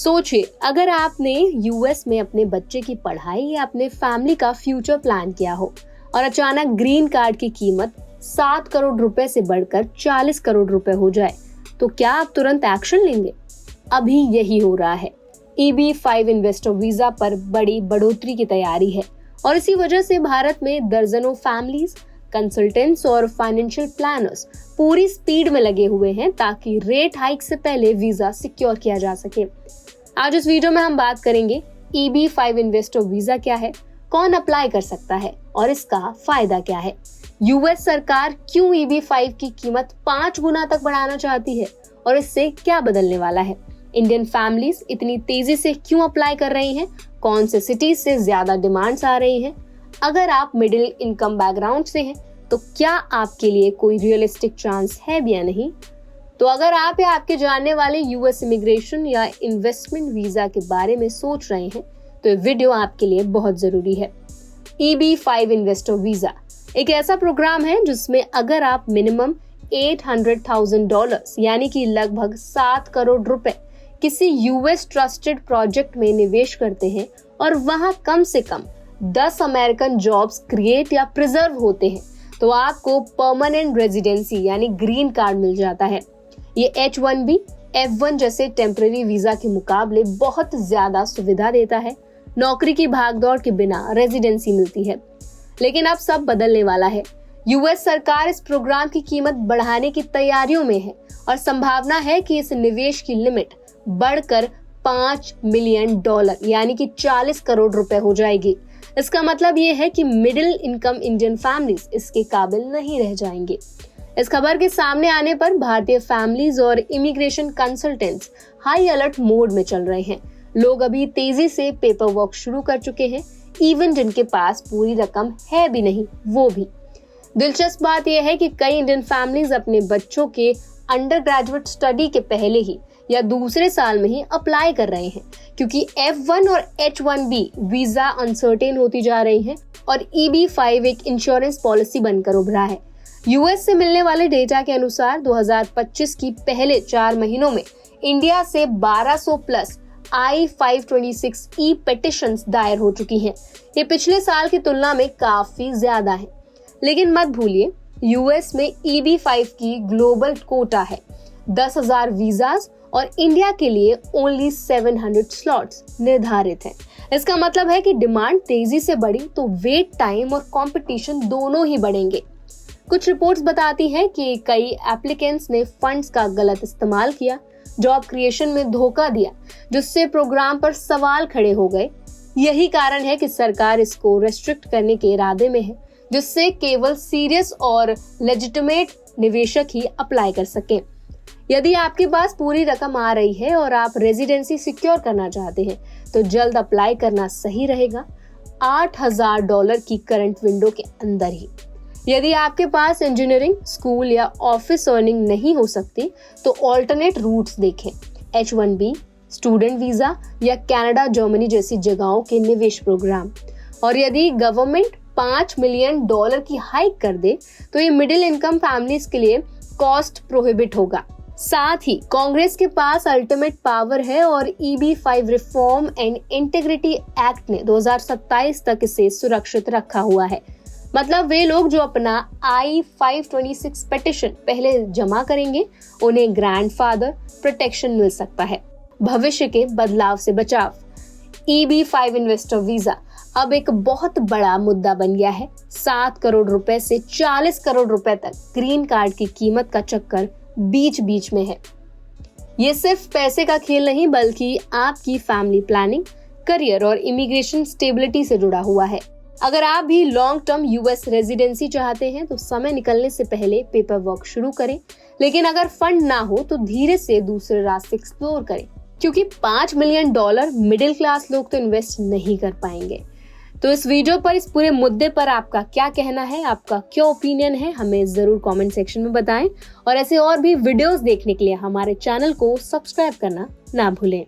सोचिए, अगर आपने यूएस में अपने बच्चे की पढ़ाई या अपने फैमिली का फ्यूचर प्लान किया हो और अचानक ग्रीन कार्ड की कीमत 7 करोड़ रुपए से बढ़कर 40 करोड़ रुपए हो जाए, तो क्या आप तुरंत एक्शन लेंगे? अभी यही हो रहा है। EB-5 इन्वेस्टर वीजा पर बड़ी बढ़ोतरी की तैयारी है और इसी वजह से भारत में दर्जनों फैमिलीज, कंसल्टेंट्स और फाइनेंशियल प्लानर्स पूरी स्पीड में लगे हुए हैं ताकि रेट हाइक से पहले वीजा सिक्योर किया जा सके। आज इस वीडियो में हम बात करेंगे EB-5 इन्वेस्टर वीजा क्या है, कौन अप्लाई कर सकता है और इसका फायदा क्या है। यूएस सरकार क्यों EB-5 की कीमत 5 गुना तक बढ़ाना चाहती है और इससे क्या बदलने वाला है। इंडियन फैमिलीज इतनी तेजी से क्यों अप्लाई कर रही हैं, कौन से सिटीज से ज्यादा डिमांड्स आ रही हैं। अगर आप मिडिल इनकम बैकग्राउंड से हैं तो क्या आपके लिए कोई रियलिस्टिक चांस है भी या नहीं। तो अगर आप या आपके जानने वाले यूएस इमिग्रेशन या इन्वेस्टमेंट वीजा के बारे में सोच रहे हैं तो ये वीडियो आपके लिए बहुत जरूरी है। EB-5 इन्वेस्टर वीजा एक ऐसा प्रोग्राम है जिसमें अगर आप मिनिमम $800,000 यानी कि लगभग 7 करोड़ रुपए किसी यूएस ट्रस्टेड प्रोजेक्ट में निवेश करते हैं और वहां कम से कम 10 अमेरिकन जॉब्स क्रिएट या प्रिजर्व होते हैं तो आपको परमानेंट रेजिडेंसी यानी ग्रीन कार्ड मिल जाता है। ये H-1B, F-1 जैसे टेम्पररी वीजा के मुकाबले बहुत ज्यादा सुविधा देता है। नौकरी की भागदौड़ के बिना रेजिडेंसी मिलती है। लेकिन अब सब बदलने वाला है। यूएस सरकार इस प्रोग्राम की कीमत बढ़ाने की तैयारियों में है और संभावना है कि इस निवेश की लिमिट बढ़कर $5 मिलियन यानी कि 40 करोड़ रुपए हो जाएगी। इसका मतलब ये है कि मिडिल इनकम इंडियन फैमिलीज इसके काबिल नहीं रह जाएंगे। इस खबर के सामने आने पर भारतीय फैमिलीज और immigration consultants high alert mode में चल रहे हैं। लोग अभी तेजी से पेपर वर्क शुरू कर चुके हैं, इवन जिनके पास पूरी रकम है भी नहीं वो भी। दिलचस्प बात यह है कि कई इंडियन फैमिलीज अपने बच्चों के अंडर ग्रेजुएट स्टडी के पहले ही या दूसरे साल में ही अप्लाई कर रहे हैं क्योंकि F-1 और H-1B वीजा अनसर्टेन होती जा रही हैं और EB-5 एक इंश्योरेंस पॉलिसी बनकर उभरा है। यूएस से मिलने वाले डेटा के अनुसार 2025 की पहले 4 महीनों में इंडिया से 1200 प्लस I-526E पिटिशंस दायर हो चुकी हैं। ये पिछले साल की तुलना में काफी ज्यादा है। लेकिन मत भूलिए, यूएस में EB-5 की ग्लोबल कोटा है 10,000 वीजाज और इंडिया के लिए ओनली 700 स्लॉट्स निर्धारित हैं। इसका मतलब है कि डिमांड तेजी से बढ़ी तो वेट टाइम और कंपटीशन दोनों ही बढ़ेंगे। कुछ रिपोर्ट्स बताती हैं कि कई एप्लीकेंट्स ने फंड्स का गलत इस्तेमाल किया, जॉब क्रिएशन में धोखा दिया, जिससे प्रोग्राम पर सवाल खड़े हो गए। यही कारण है कि सरकार इसको रेस्ट्रिक्ट करने के इरादे में है, जिससे केवल सीरियस और लेजिटिमेट निवेशक ही अप्लाई कर सकें। यदि आपके पास पूरी रकम आ रही है और आप रेजिडेंसी सिक्योर करना चाहते हैं तो जल्द अप्लाई करना सही रहेगा, $8,000 की करंट विंडो के अंदर ही। यदि आपके पास इंजीनियरिंग, स्कूल या ऑफिस अर्निंग नहीं हो सकती तो ऑल्टरनेट रूट्स देखें। H-1B, स्टूडेंट वीजा या कनाडा, जर्मनी जैसी जगहों के निवेश प्रोग्राम। और यदि गवर्नमेंट $5 मिलियन की हाइक कर दे तो ये मिडिल इनकम फैमिलीज के लिए कॉस्ट प्रोहिबिट होगा। साथ ही कांग्रेस के पास अल्टीमेट पावर है और EB-5 reform and integrity act ने 2027 तक इसे सुरक्षित रखा हुआ है। मतलब वे लोग जो अपना I-526 पिटिशन पहले जमा करेंगे उन्हें ग्रैंडफादर प्रोटेक्शन मिल सकता है। भविष्य के बदलाव से बचाव। EB-5 इन्वेस्टर वीजा अब एक बहुत बड़ा मुद्दा बन गया है। 7 करोड़ रुपए से 40 करोड़ रुपए तक ग्रीन कार्ड की कीमत का चक्कर बीच बीच में है। ये सिर्फ पैसे का खेल नहीं बल्कि आपकी फैमिली प्लानिंग, करियर और इमिग्रेशन स्टेबिलिटी से जुड़ा हुआ है। अगर आप भी लॉन्ग टर्म यूएस रेजिडेंसी चाहते हैं तो समय निकलने से पहले पेपर वर्क शुरू करें। लेकिन अगर फंड ना हो तो धीरे से दूसरे रास्ते एक्सप्लोर करें, क्योंकि $5 मिलियन मिडिल क्लास लोग तो इन्वेस्ट नहीं कर पाएंगे। तो इस वीडियो पर, इस पूरे मुद्दे पर आपका क्या कहना है, आपका क्या ओपिनियन है, हमें जरूर कमेंट सेक्शन में बताएं। और ऐसे और भी वीडियोस देखने के लिए हमारे चैनल को सब्सक्राइब करना ना भूलें।